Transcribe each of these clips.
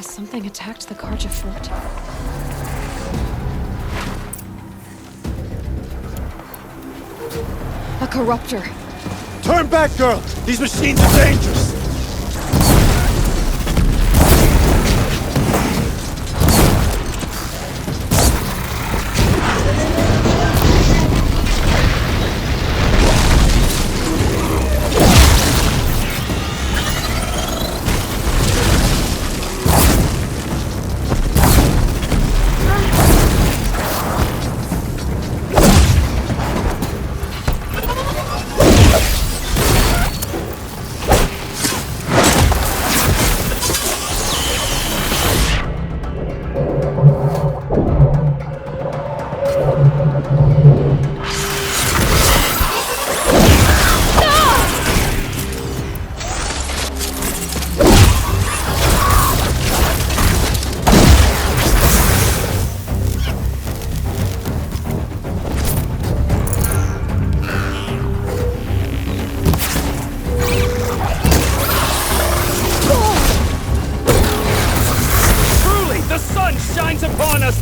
Has something attacked the Karja fort? A corruptor. Turn back, girl! These machines are dangerous!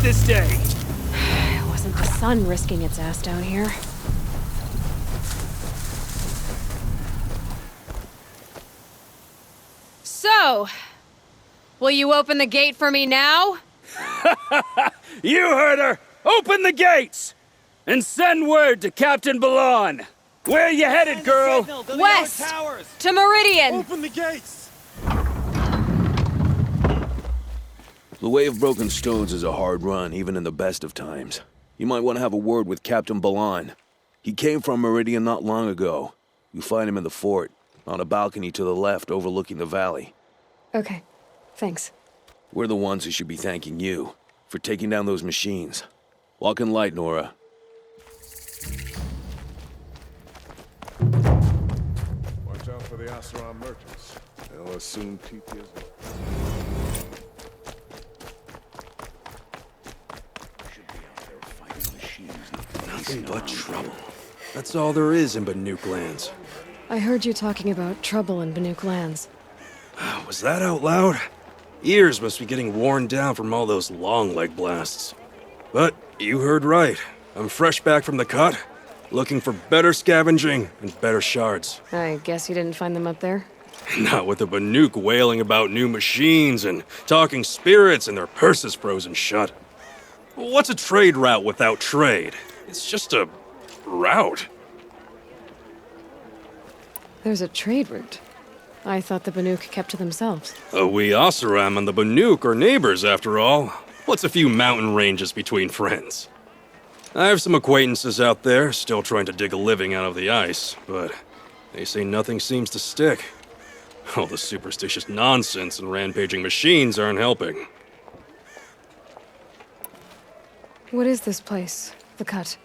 This day. It wasn't the sun risking its ass down here. So, will you open the gate for me now? You heard her! Open the gates! And send word to Captain Balon! Where are you headed, girl? West! To Meridian! Open the gates! The Way of Broken Stones is a hard run, even in the best of times. You might want to have a word with Captain Balon. He came from Meridian not long ago. You find him in the fort, on a balcony to the left overlooking the valley. Okay, thanks. We're the ones who should be thanking you for taking down those machines. Walk in light, Nora. Watch out for the Asaram merchants. They'll assume TP is... Nothing but trouble. That's all there is in Banuk lands. I heard you talking about trouble in Banuk lands. Was that out loud? Ears must be getting worn down from all those long leg blasts. But you heard right. I'm fresh back from the cut, looking for better scavenging and better shards. I guess you didn't find them up there? Not with the Banuk wailing about new machines and talking spirits and their purses frozen shut. What's a trade route without trade? It's just a route. There's a trade route. I thought the Banuk kept to themselves. We Oseram and the Banuk are neighbors, after all. What's a few mountain ranges between friends? I have some acquaintances out there, still trying to dig a living out of the ice, but they say nothing seems to stick. All the superstitious nonsense and rampaging machines aren't helping. What is this place? The cut?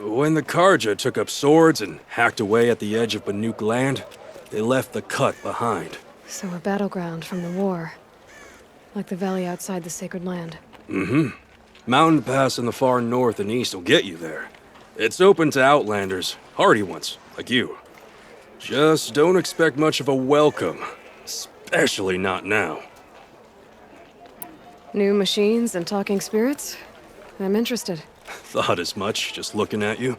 When the Karja took up swords and hacked away at the edge of Banuk land, they left the cut behind. So a battleground from the war. Like the valley outside the sacred land. Mm-hmm. Mountain Pass in the far north and east will get you there. It's open to outlanders, hardy ones, like you. Just don't expect much of a welcome. Especially not now. New machines and talking spirits? I'm interested. Thought as much, just looking at you.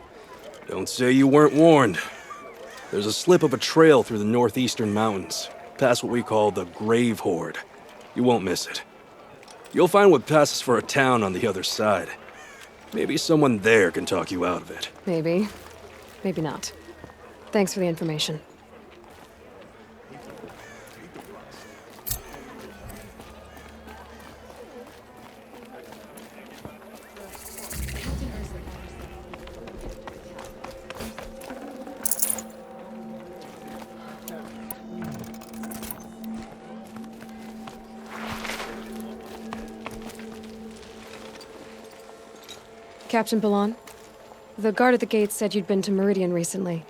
Don't say you weren't warned. There's a slip of a trail through the northeastern mountains, past what we call the Grave Horde. You won't miss it. You'll find what passes for a town on the other side. Maybe someone there can talk you out of it. Maybe. Maybe not. Thanks for the information. Captain Balon, the guard at the gate said you'd been to Meridian recently.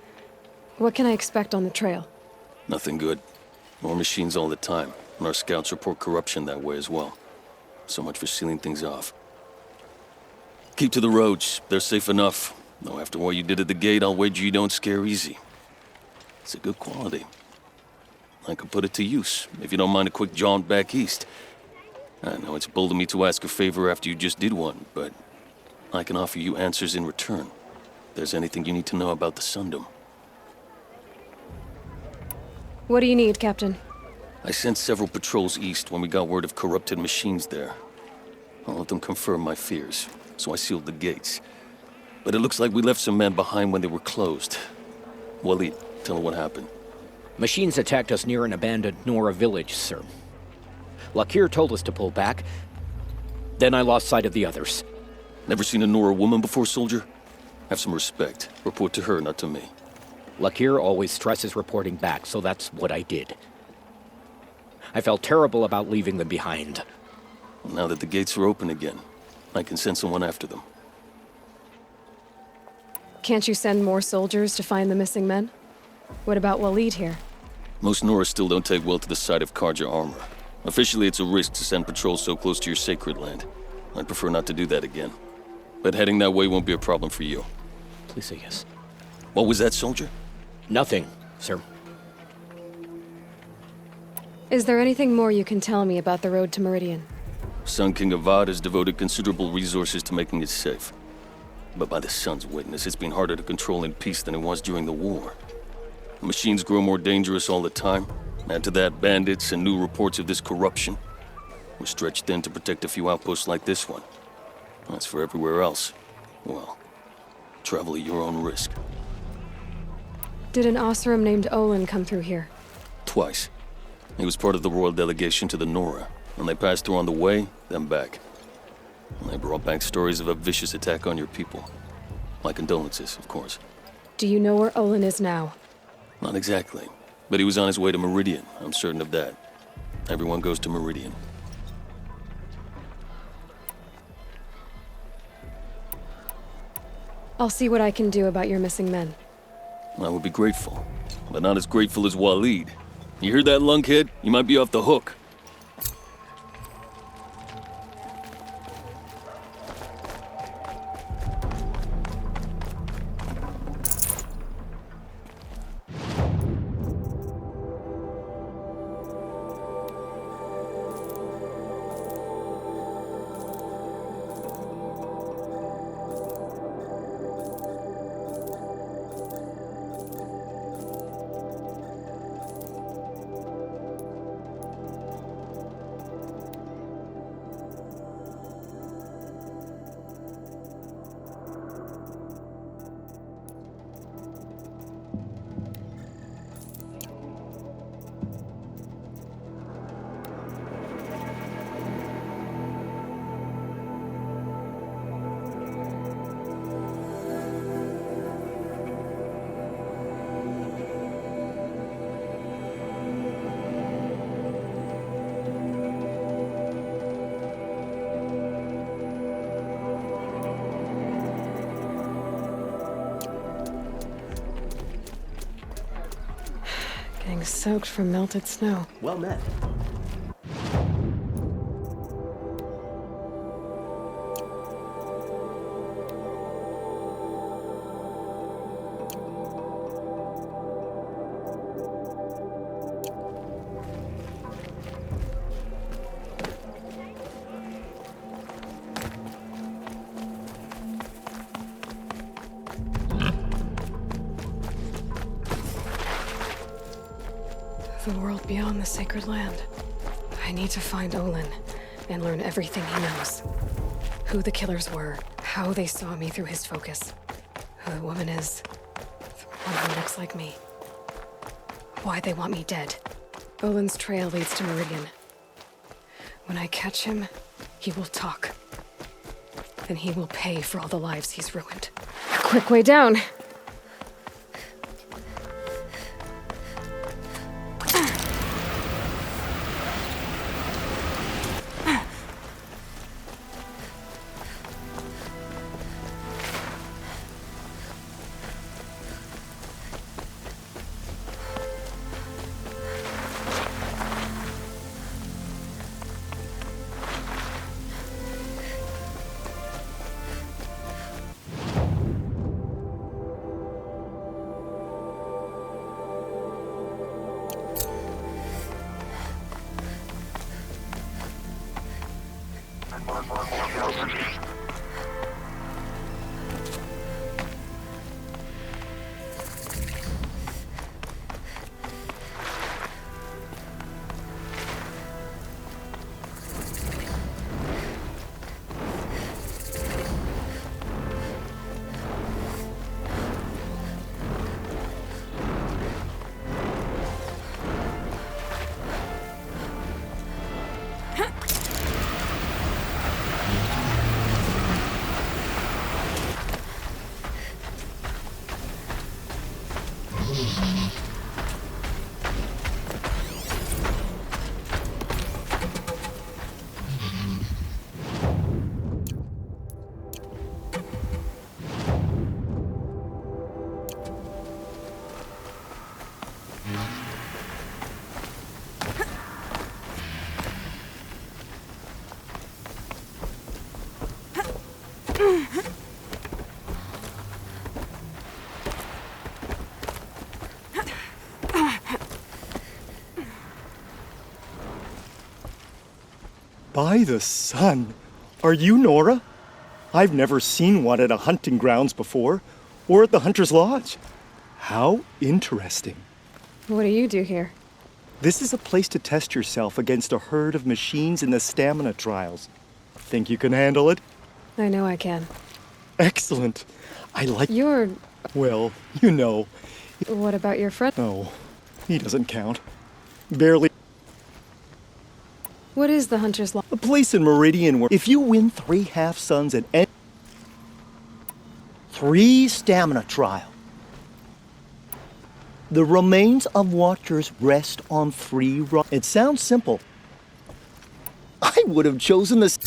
What can I expect on the trail? Nothing good. More machines all the time, and our scouts report corruption that way as well. So much for sealing things off. Keep to the roads. They're safe enough. Though after what you did at the gate, I'll wager you don't scare easy. It's a good quality. I could put it to use, if you don't mind a quick jaunt back east. I know it's bold of me to ask a favor after you just did one, but I can offer you answers in return. If there's anything you need to know about the Sundom. What do you need, Captain? I sent several patrols east when we got word of corrupted machines there. All of them confirmed my fears, so I sealed the gates. But it looks like we left some men behind when they were closed. Waleed, tell them what happened. Machines attacked us near an abandoned Nora village, sir. Lakir told us to pull back. Then I lost sight of the others. Never seen a Nora woman before, soldier? Have some respect. Report to her, not to me. Lakir always stresses reporting back, so that's what I did. I felt terrible about leaving them behind. Now that the gates are open again, I can send someone after them. Can't you send more soldiers to find the missing men? What about Waleed here? Most Nora still don't take well to the sight of Karja armor. Officially, it's a risk to send patrols so close to your sacred land. I'd prefer not to do that again. But heading that way won't be a problem for you. Please say yes. What was that, soldier? Nothing, sir. Is there anything more you can tell me about the road to Meridian? Sun King Avad has devoted considerable resources to making it safe. But by the Sun's witness, it's been harder to control in peace than it was during the war. The machines grow more dangerous all the time. Add to that bandits and new reports of this corruption. We're stretched thin to protect a few outposts like this one. As for everywhere else, well, travel at your own risk. Did an Oseram named Olin come through here? Twice. He was part of the royal delegation to the Nora, and they passed through on the way, then back. And they brought back stories of a vicious attack on your people. My condolences, of course. Do you know where Olin is now? Not exactly, but he was on his way to Meridian, I'm certain of that. Everyone goes to Meridian. I'll see what I can do about your missing men. I would be grateful, but not as grateful as Waleed. You hear that, lunkhead? You might be off the hook. Getting soaked from melted snow. Well met. The world beyond the sacred land. I need to find Olin and learn everything he knows. Who the killers were, how they saw me through his focus, who the woman is, the one who looks like me, why they want me dead. Olin's trail leads to Meridian. When I catch him, he will talk. Then he will pay for all the lives he's ruined. A quick way down. By the sun! Are you Nora? I've never seen one at a hunting grounds before, or at the Hunter's Lodge. How interesting. What do you do here? This is a place to test yourself against a herd of machines in the stamina trials. Think you can handle it? I know I can. Excellent. I like... You're... Well, you know. What about your friend? No, he doesn't count. Barely. What is the Hunter's Lodge? A place in Meridian where if you win 3 half-suns and 3 stamina trial, the remains of watchers rest on 3 rocks. It sounds simple. I would have chosen this.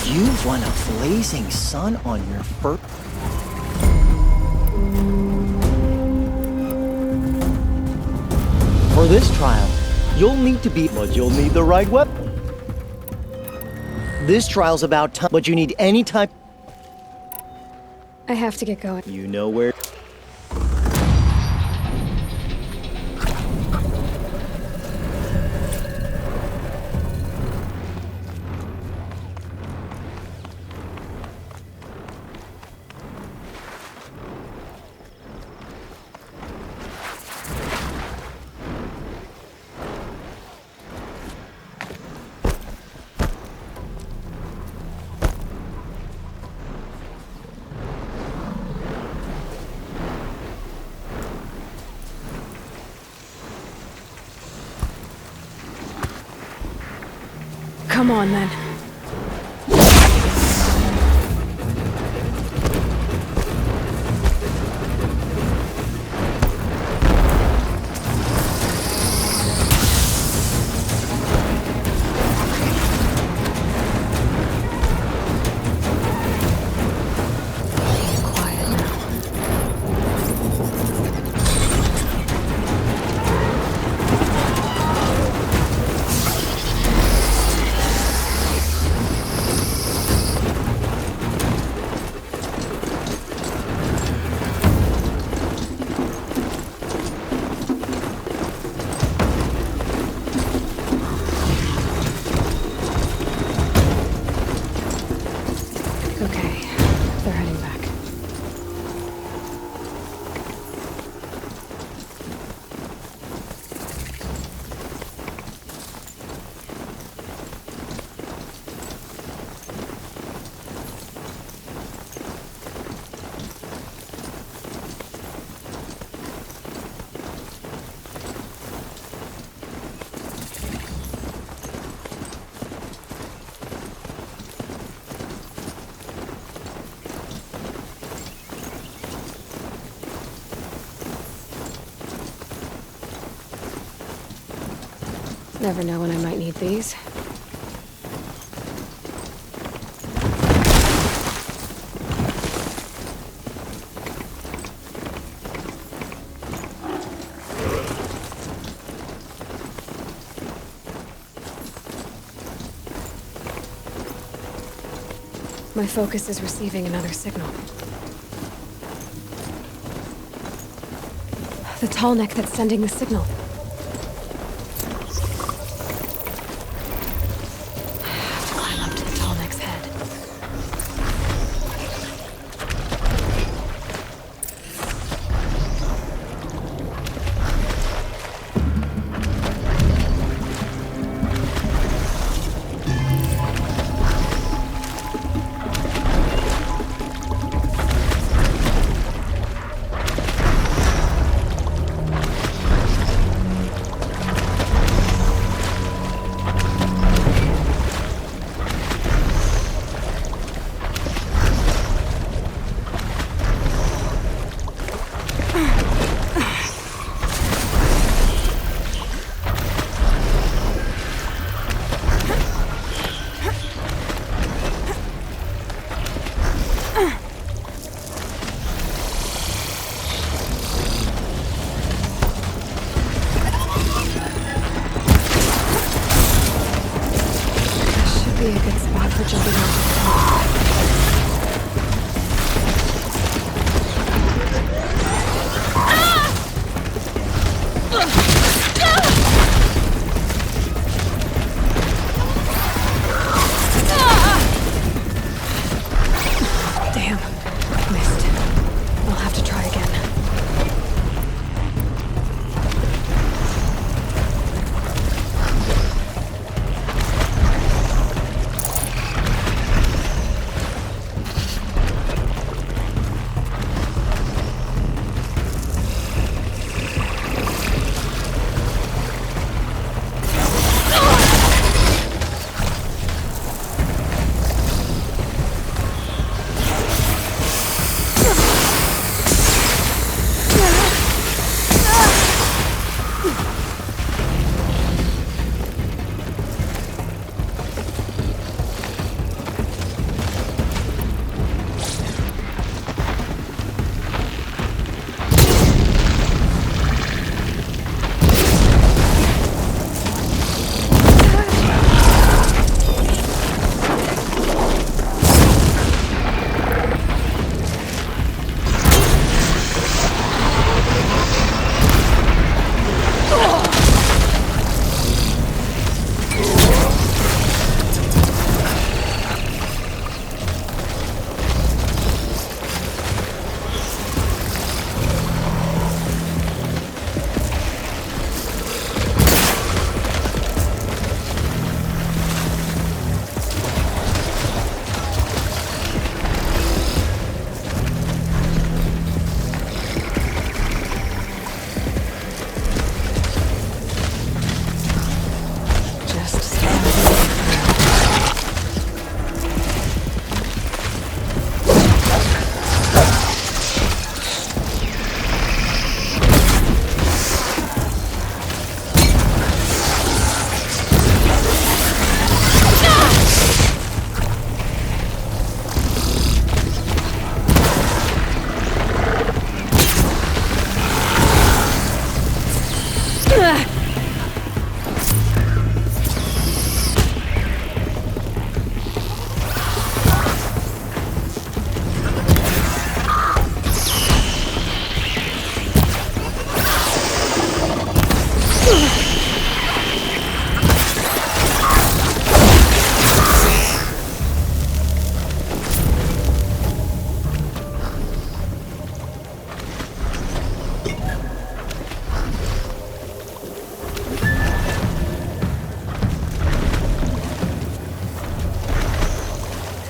You won a blazing sun on your first... For this trial, you'll need to be, but you'll need the right weapon. This trial's about time, but you need any type. I have to get going. You know where. Come on, then. Quiet now. Okay, they're heading back. Never know when I might need these. My focus is receiving another signal. The tall neck that's sending the signal. Climb up to the tall neck's head.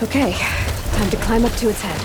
Okay, time to climb up to its head.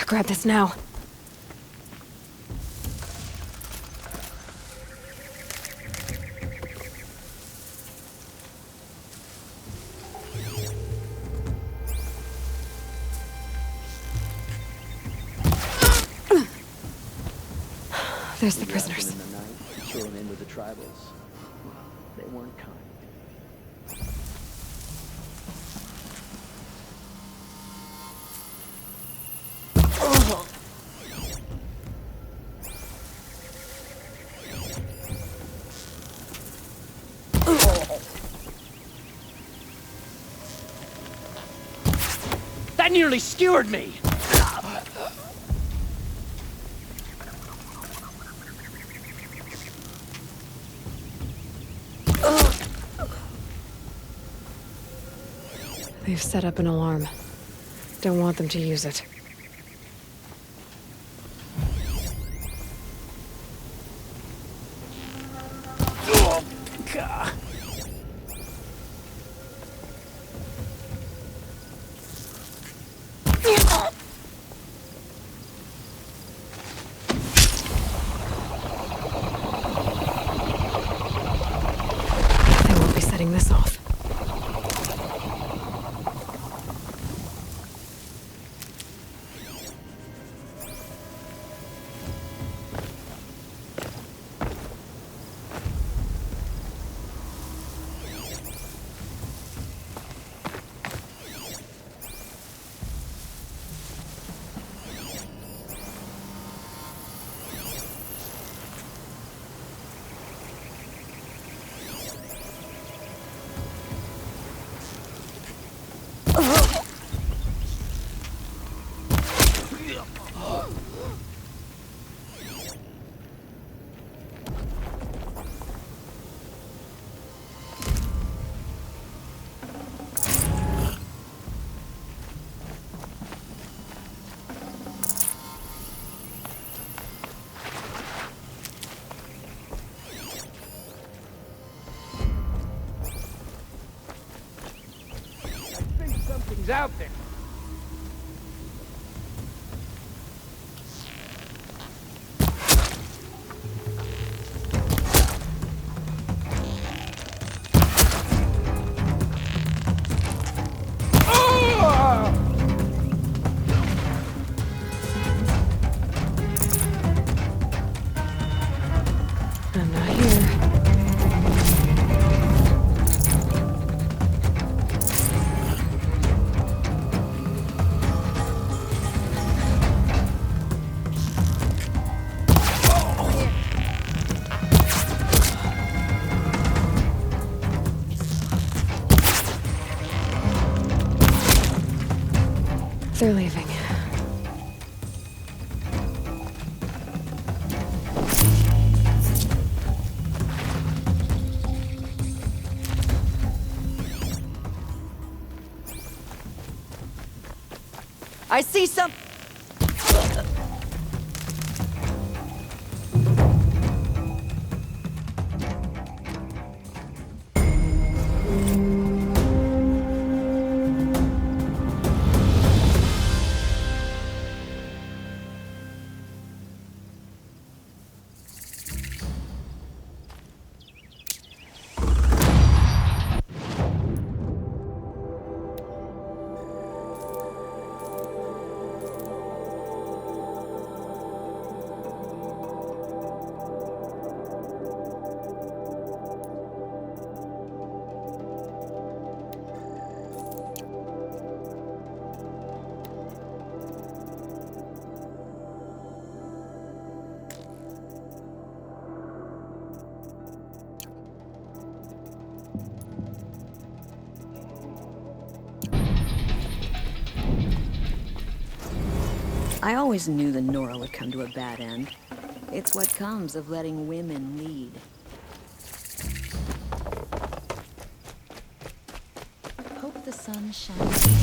Grab this now. There's the prisoners. In the night, thrown into the tribals. They weren't kind. That nearly skewered me! They've set up an alarm. Don't want them to use it. They won't be setting this off. out there. I'm not here. They're leaving. I see some... I always knew the Nora would come to a bad end. It's what comes of letting women lead. Hope the sun shines.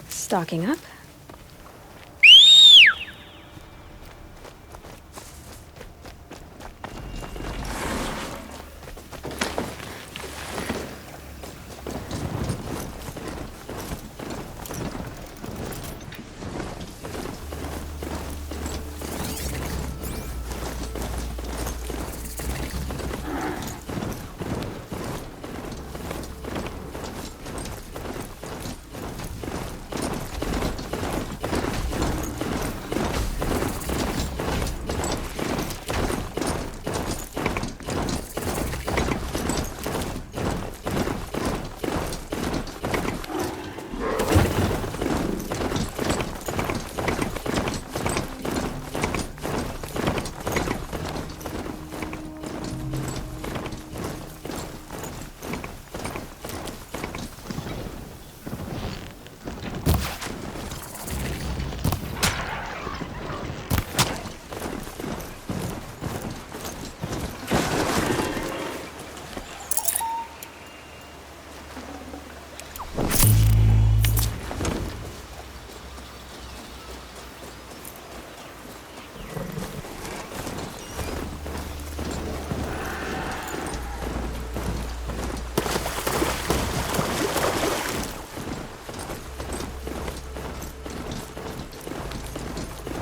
Stocking up.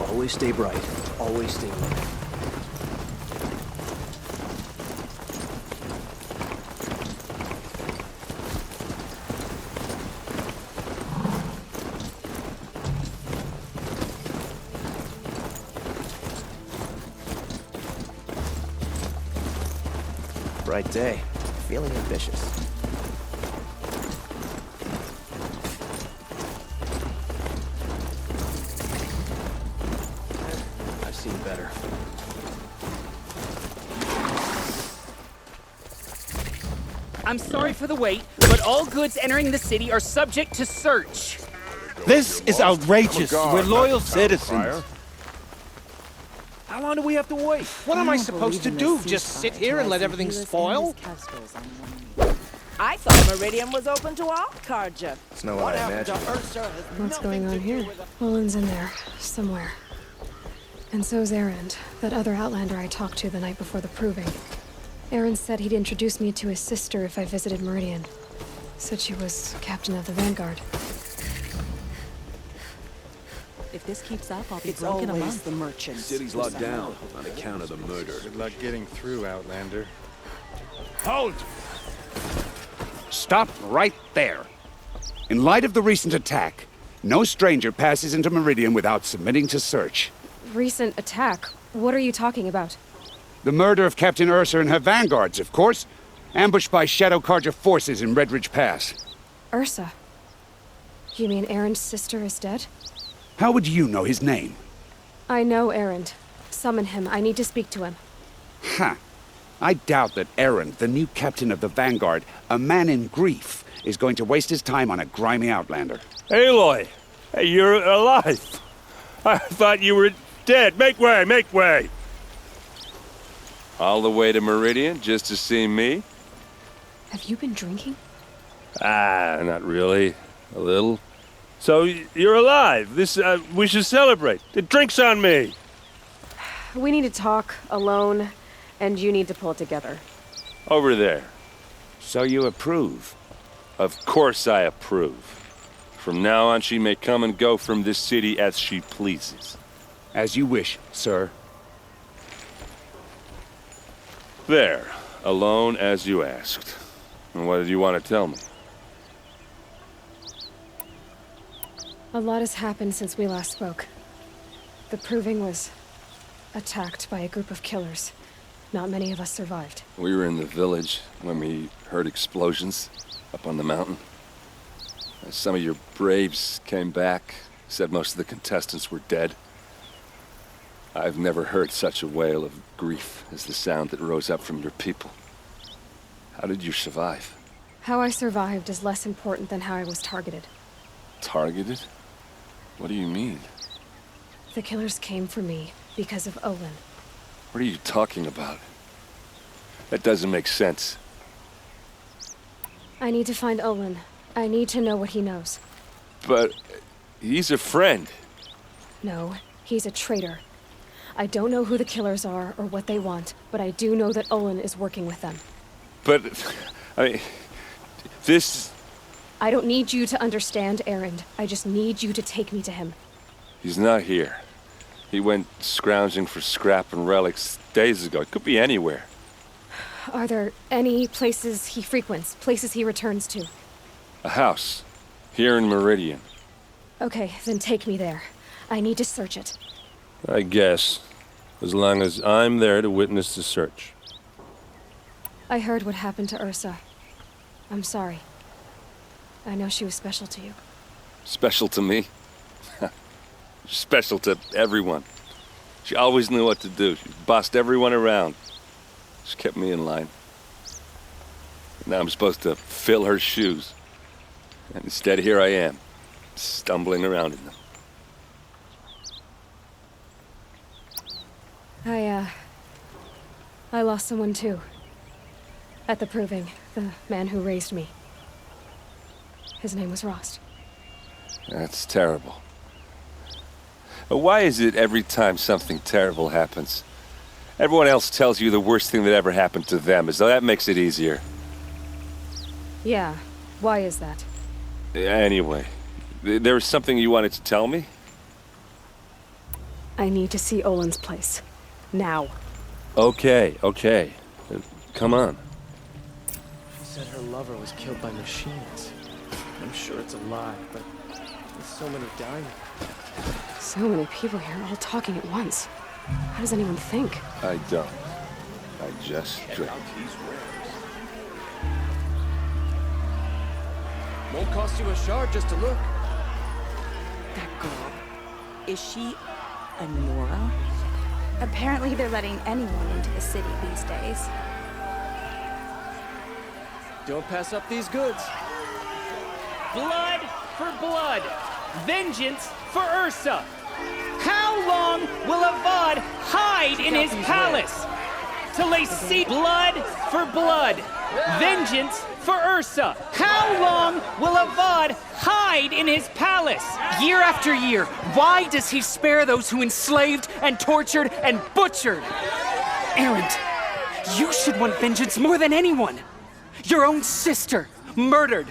Always stay bright. Always stay alert. Bright day. Feeling ambitious. I've seen better. I'm sorry for the wait, but all goods entering the city are subject to search. This is outrageous. We're loyal citizens. How long do we have to wait? What am I supposed to do? Just sit here and let everything spoil? I thought Meridian was open to all, Carja. It's not what I imagined. What's going on here? Olin's in there, somewhere. And so's Erend, that other Outlander I talked to the night before the proving. Erend said he'd introduce me to his sister if I visited Meridian. Said she was captain of the Vanguard. If this keeps up, I'll be broken among the merchants. The city's locked down on account of the murder. Good luck getting through, Outlander. Hold! Stop right there. In light of the recent attack, no stranger passes into Meridian without submitting to search. Recent attack? What are you talking about? The murder of Captain Ursa and her vanguards, of course. Ambushed by Shadow Carja forces in Redridge Pass. Ursa? You mean Erend's sister is dead? How would you know his name? I know Erend. Summon him. I need to speak to him. Ha! I doubt that Erend, the new captain of the Vanguard, a man in grief, is going to waste his time on a grimy outlander. Aloy! Hey, you're alive! I thought you were dead. Make way, make way! All the way to Meridian just to see me? Have you been drinking? Ah, not really. A little. So, you're alive. We should celebrate. The drink's on me. We need to talk, alone, and you need to pull it together. Over there. So you approve? Of course I approve. From now on, she may come and go from this city as she pleases. As you wish, sir. There. Alone as you asked. And what did you want to tell me? A lot has happened since we last spoke. The Proving was attacked by a group of killers. Not many of us survived. We were in the village when we heard explosions up on the mountain. Some of your braves came back, said most of the contestants were dead. I've never heard such a wail of grief as the sound that rose up from your people. How did you survive? How I survived is less important than how I was targeted. Targeted? What do you mean? The killers came for me because of Olin. What are you talking about? That doesn't make sense. I need to find Olin. I need to know what he knows. But he's a friend. No, he's a traitor. I don't know who the killers are or what they want, but I do know that Olin is working with them. But, I mean, this... I don't need you to understand, Erend. I just need you to take me to him. He's not here. He went scrounging for scrap and relics days ago. It could be anywhere. Are there any places he frequents, places he returns to? A house. Here in Meridian. Okay, then take me there. I need to search it. I guess. As long as I'm there to witness the search. I heard what happened to Ursa. I'm sorry. I know she was special to you. Special to me? Special to everyone. She always knew what to do. She bossed everyone around. She kept me in line. Now I'm supposed to fill her shoes. And instead, here I am, stumbling around in them. I lost someone too. At the Proving, the man who raised me. His name was Rost. That's terrible. But why is it every time something terrible happens, everyone else tells you the worst thing that ever happened to them, as though that makes it easier? Yeah, why is that? Anyway, there was something you wanted to tell me? I need to see Olin's place. Now. Okay. Come on. She said her lover was killed by machines. I'm sure it's a lie, but with so many dying. So many people here, all talking at once. How does anyone think? I don't. I just drink. Won't cost you a shard just to look. That girl. Is she a Nora? Apparently they're letting anyone into the city these days. Don't pass up these goods. Blood for blood. Vengeance for Ursa. How long will Avad hide in his palace? Till they see blood for blood, vengeance for Ursa. How long will Avad hide in his palace? Year after year, why does he spare those who enslaved and tortured and butchered? Erend, you should want vengeance more than anyone. Your own sister, murdered,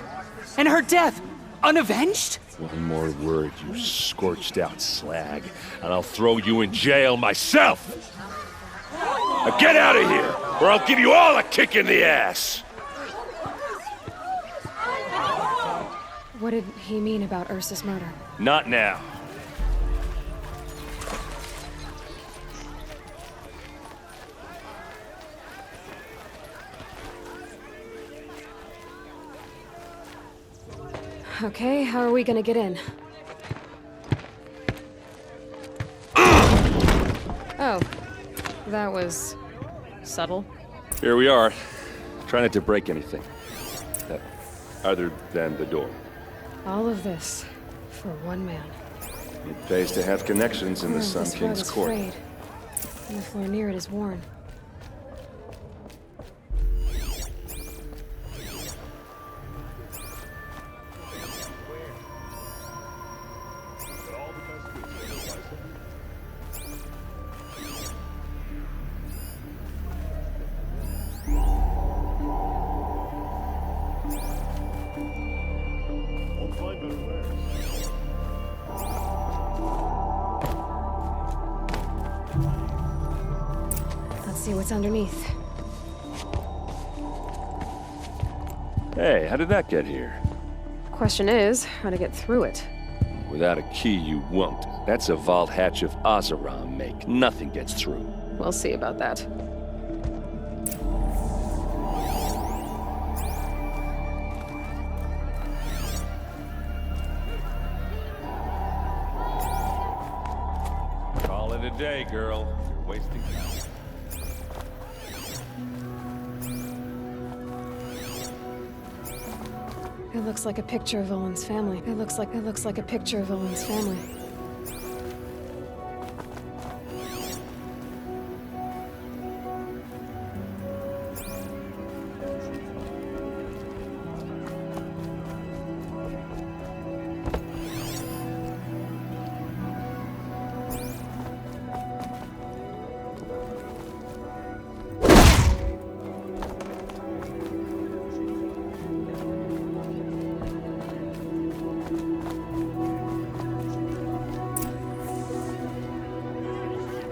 and her death, unavenged? One more word, you scorched out slag, and I'll throw you in jail myself! Now get out of here, or I'll give you all a kick in the ass! What did he mean about Ursa's murder? Not now. Okay, how are we gonna get in? Oh, that was subtle. Here we are. Try not to break anything. Other than the door. All of this for one man. It pays to have connections in the Sun This rug King's is court. frayed, and the floor near it is worn. Let's see what's underneath. Hey, how did that get here? Question is, how to get through it. Without a key, you won't. That's a vault hatch of Azeram make. Nothing gets through. We'll see about that. Call it a day, girl. You're wasting time. It looks like a picture of Olin's family. It looks like a picture of Olin's family.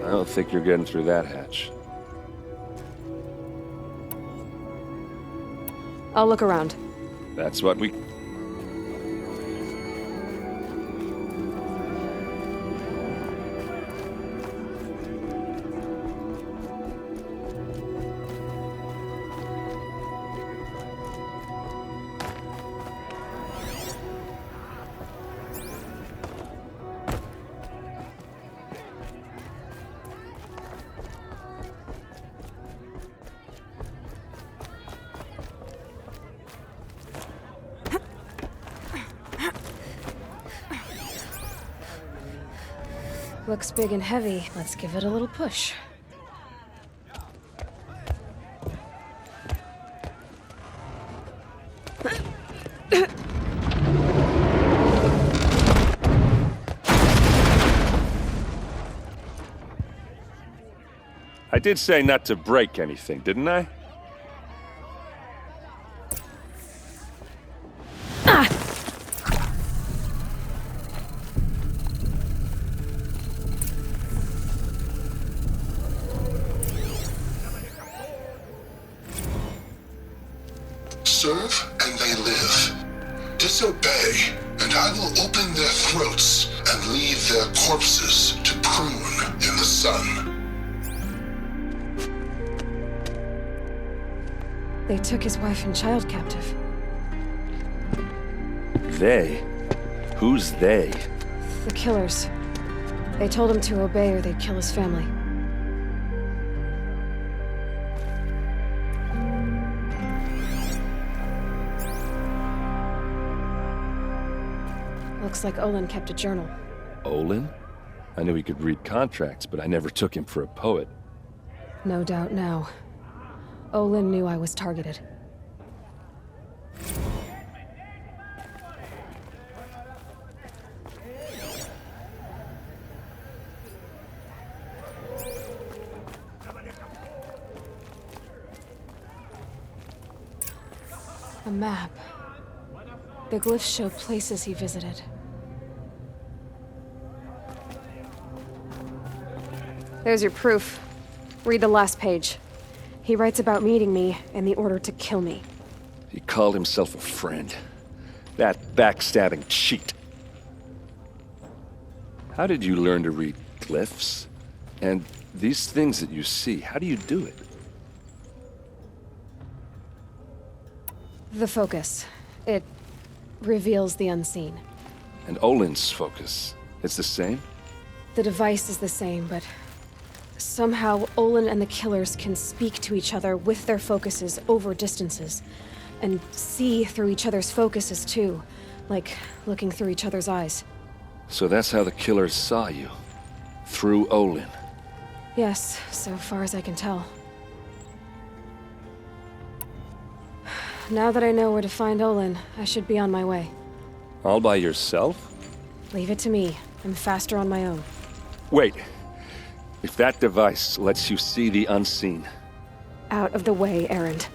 I don't think you're getting through that hatch. I'll look around. That's what we... Looks big and heavy. Let's give it a little push. I did say not to break anything, didn't I? Serve and they live. Disobey, and I will open their throats and leave their corpses to prune in the sun. They took his wife and child captive. They? Who's they? The killers. They told him to obey or they'd kill his family. Looks like Olin kept a journal. Olin? I knew he could read contracts, but I never took him for a poet. No doubt now. Olin knew I was targeted. A map. The glyphs show places he visited. There's your proof. Read the last page. He writes about meeting me and the order to kill me. He called himself a friend. That backstabbing cheat. How did you learn to read glyphs? And these things that you see, how do you do it? The focus. It reveals the unseen. And Olin's focus, it's the same? The device is the same, but somehow Olin and the killers can speak to each other with their focuses over distances. And see through each other's focuses too, like looking through each other's eyes. So that's how the killers saw you? Through Olin? Yes, so far as I can tell. Now that I know where to find Olin, I should be on my way. All by yourself? Leave it to me. I'm faster on my own. Wait. If that device lets you see the unseen... Out of the way, Erend.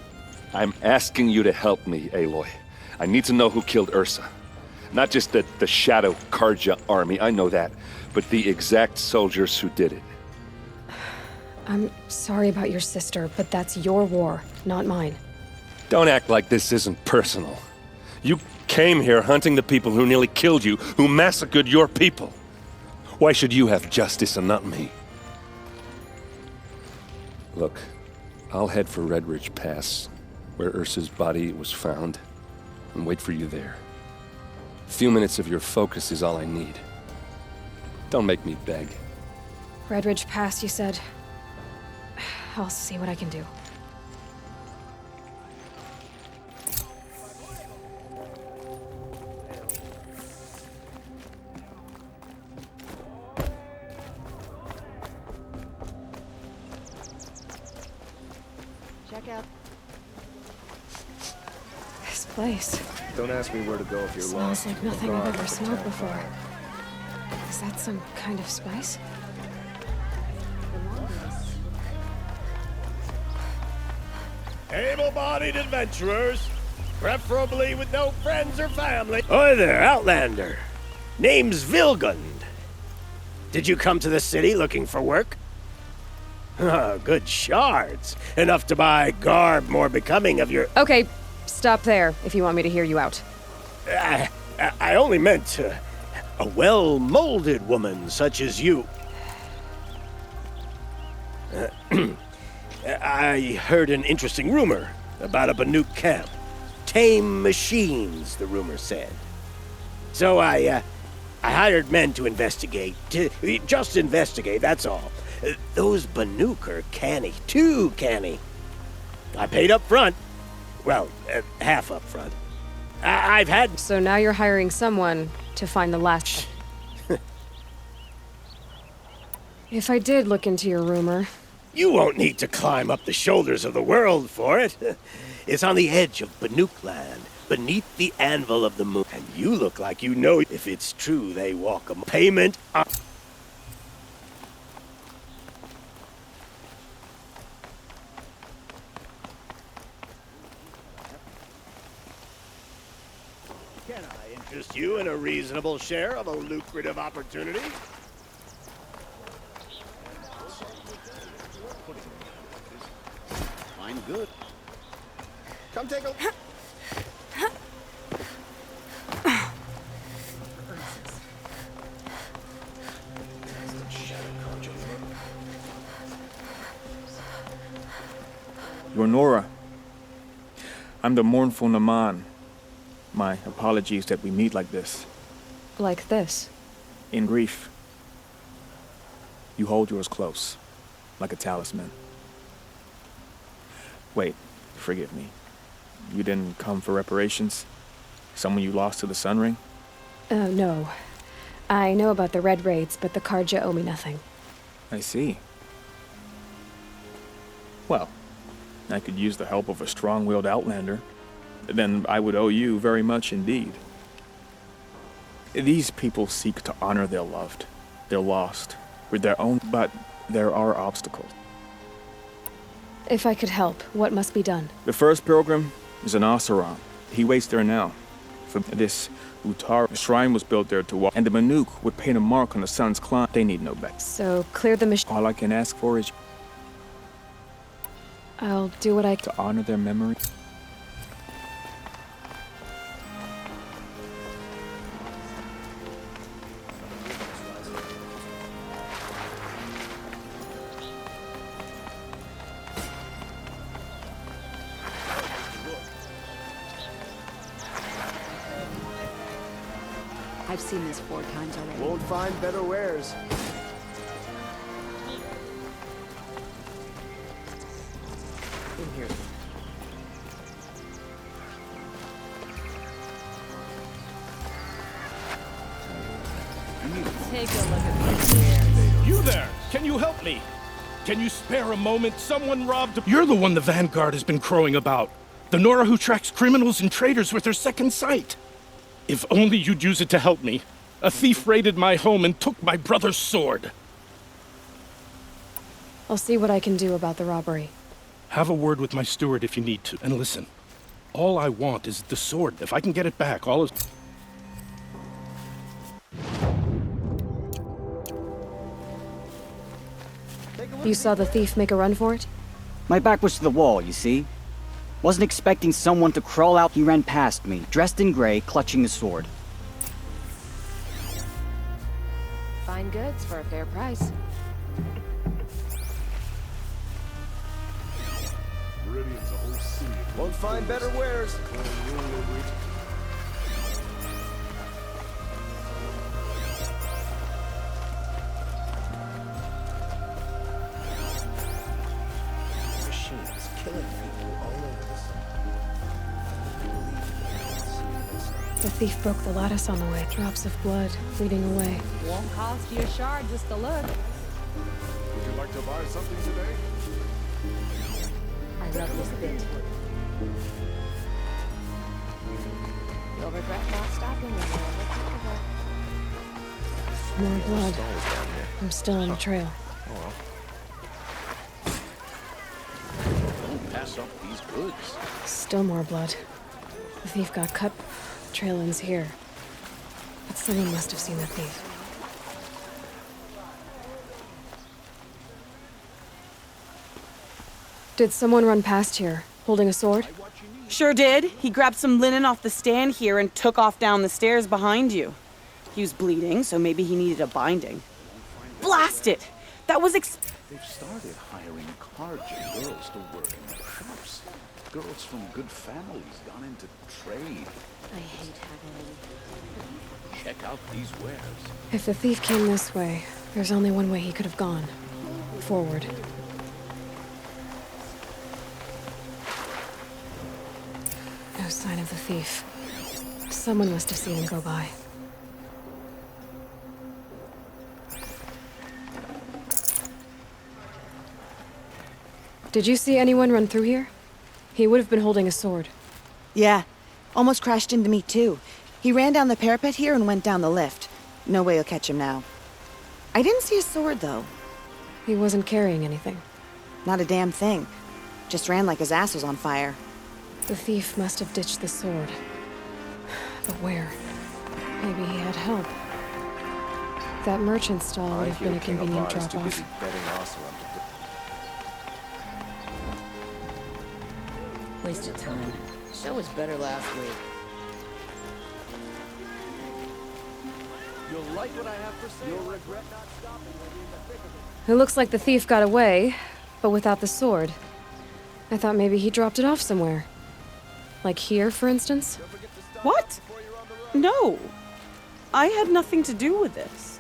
I'm asking you to help me, Aloy. I need to know who killed Ursa. Not just the Shadow Karja army, I know that, but the exact soldiers who did it. I'm sorry about your sister, but that's your war, not mine. Don't act like this isn't personal. You came here hunting the people who nearly killed you, who massacred your people. Why should you have justice and not me? Look, I'll head for Red Ridge Pass, where Ursa's body was found, and wait for you there. A few minutes of your focus is all I need. Don't make me beg. Red Ridge Pass, you said? I'll see what I can do. Check out This place. Don't ask me where to go if you're Smells lost. like nothing I've ever smelled before. Is that some kind of spice? Able-bodied adventurers, preferably with no friends or family. Hi there, Outlander. Name's Vilgund. Did you come to the city looking for work? Good shards. Enough to buy garb more becoming of your... Okay, stop there if you want me to hear you out. I only meant a well-molded woman such as you. I heard an interesting rumor about a Banuk camp. Tame machines, the rumor said. So I hired men to investigate. Just investigate, that's all. Those Banuk are canny. Too canny. I paid up front. Well, half up front. I've had... So now you're hiring someone to find the last... If I did look into your rumor... You won't need to climb up the shoulders of the world for it. It's on the edge of Banuk land, beneath the anvil of the moon. And you look like you know if it's true they walk a payment up. Can I interest you in a reasonable share of a lucrative opportunity? Fine, good. Come take a... You're Nora. I'm the mournful Naman. My apologies that we meet like this. Like this? In grief. You hold yours close, like a talisman. Wait, forgive me. You didn't come for reparations? Someone you lost to the Sun Ring? No. I know about the red raids, but the Karja owe me nothing. I see. Well, I could use the help of a strong-willed outlander. Then I would owe you very much indeed. These people seek to honor their loved, their lost, with their own, but there are obstacles. If I could help, what must be done? The first pilgrim is an Oseram. He waits there now. For this Utar, a shrine was built there to walk, and the Manuk would paint a mark on the sun's climb. They need no better. So, clear the machine. All I can ask for is... I'll do what I can. To honor their memory. I've seen this 4 times already. Won't find better wares. In here. Take a look at these wares. You there! Can you help me? Can you spare a moment? Someone robbed... You're the one the Vanguard has been crowing about. The Nora who tracks criminals and traitors with her second sight. If only you'd use it to help me. A thief raided my home and took my brother's sword. I'll see what I can do about the robbery. Have a word with my steward if you need to. And listen, all I want is the sword. If I can get it back, all is... You saw the thief make a run for it? My back was to the wall, you see? Wasn't expecting someone to crawl out. He ran past me, dressed in gray, clutching a sword. Fine goods for a fair price. Meridian's a whole city. Won't find better wares. Machines killing people all over the city. The thief broke the lattice on the way. Drops of blood bleeding away. Won't cost you a shard just to look. Would you like to buy something today? I love this bit. You'll regret not stopping when you ever take the More blood. I'm still on the trail. Oh well. Don't pass up these goods. Still more blood. The thief got cut. The trail ends here. But someone must have seen the thief. Did someone run past here, holding a sword? Sure did. He grabbed some linen off the stand here and took off down the stairs behind you. He was bleeding, so maybe he needed a binding. Blast it! That was They've started hiring Karja girls to work in their shops. Girls from good families gone into trade. I hate having Check out these wares. If the thief came this way, there's only one way he could have gone. Forward. No sign of the thief. Someone must have seen him go by. Did you see anyone run through here? He would have been holding a sword. Yeah, almost crashed into me too. He ran down the parapet here and went down the lift. No way you'll catch him now. I didn't see a sword though. He wasn't carrying anything. Not a damn thing. Just ran like his ass was on fire. The thief must have ditched the sword. But where? Maybe he had help. That merchant stall would have been a convenient drop-off. wasted time. Show was better last week. You'll like what I have to say. You'll regret not stopping when you're in the thick of it. It looks like the thief got away, but without the sword. I thought maybe he dropped it off somewhere. Like here, for instance? What? No. I had nothing to do with this.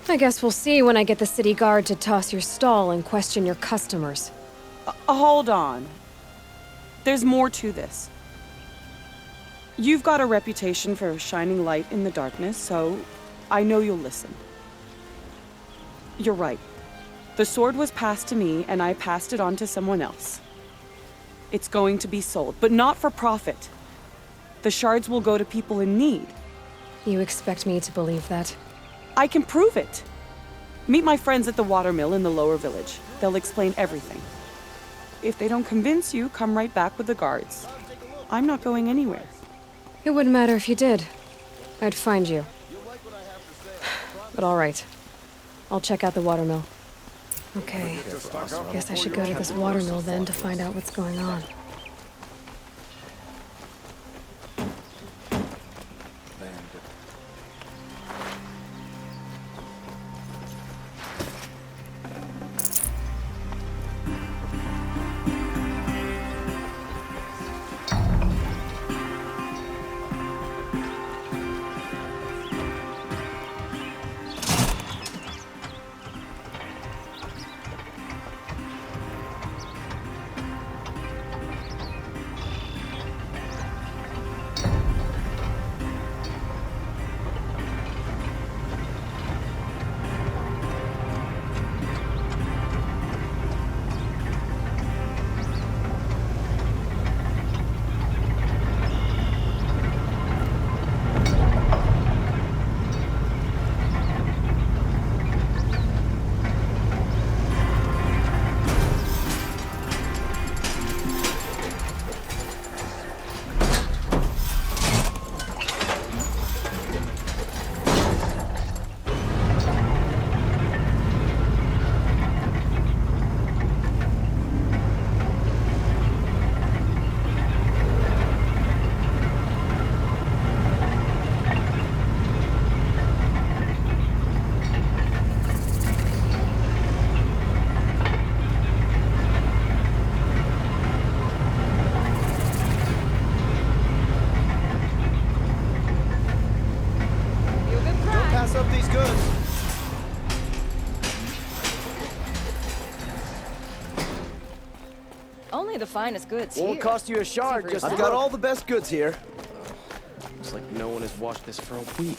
I guess we'll see when I get the city guard to toss your stall and question your customers. Hold on. There's more to this. You've got a reputation for shining light in the darkness, so I know you'll listen. You're right. The sword was passed to me, and I passed it on to someone else. It's going to be sold, but not for profit. The shards will go to people in need. You expect me to believe that? I can prove it. Meet my friends at the watermill in the lower village. They'll explain everything. If they don't convince you, come right back with the guards. I'm not going anywhere. It wouldn't matter if you did. I'd find you. But all right. I'll check out the watermill. Okay. Guess I should go to this watermill then to find out what's going on. Up these goods. Only the finest goods Won't here. cost you a shard. Just I've got all the best goods here. Looks like no one has washed this for a week.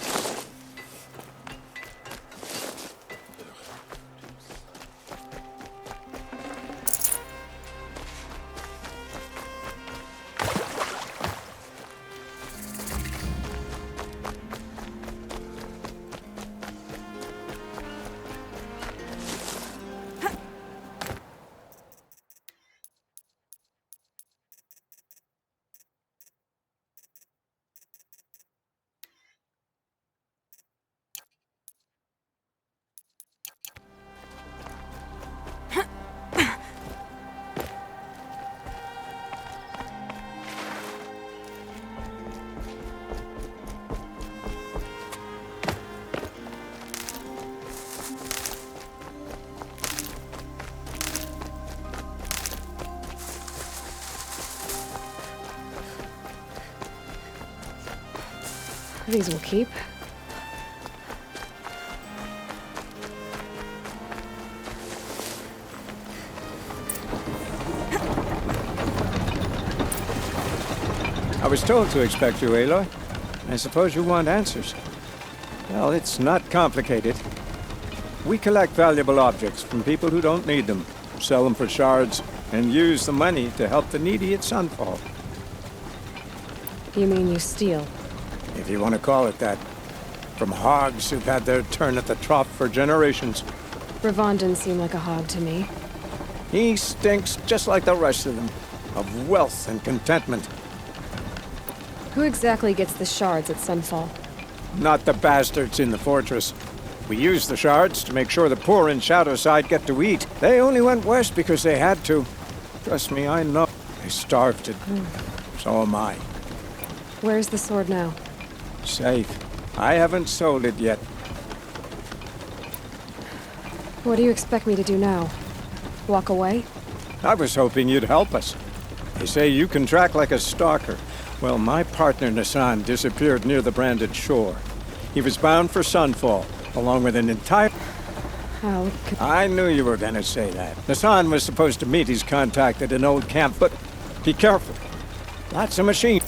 These will keep. I was told to expect you, Aloy. I suppose you want answers. Well, it's not complicated. We collect valuable objects from people who don't need them, sell them for shards, and use the money to help the needy at Sunfall. You mean you steal? If you want to call it that. From hogs who've had their turn at the trough for generations. Ravon didn't seem like a hog to me. He stinks just like the rest of them, of wealth and contentment. Who exactly gets the shards at Sunfall? Not the bastards in the fortress. We use the shards to make sure the poor in Shadowside get to eat. They only went west because they had to. Trust me, I know. They starved to. So am I. Where's the sword now? Safe. I haven't sold it yet. What do you expect me to do now? Walk away? I was hoping you'd help us. They say you can track like a stalker. Well, my partner Nassan disappeared near the branded shore. He was bound for Sunfall, along with an entire... How could... I knew you were gonna say that. Nassan was supposed to meet his contact at an old camp, but be careful. Lots of machines.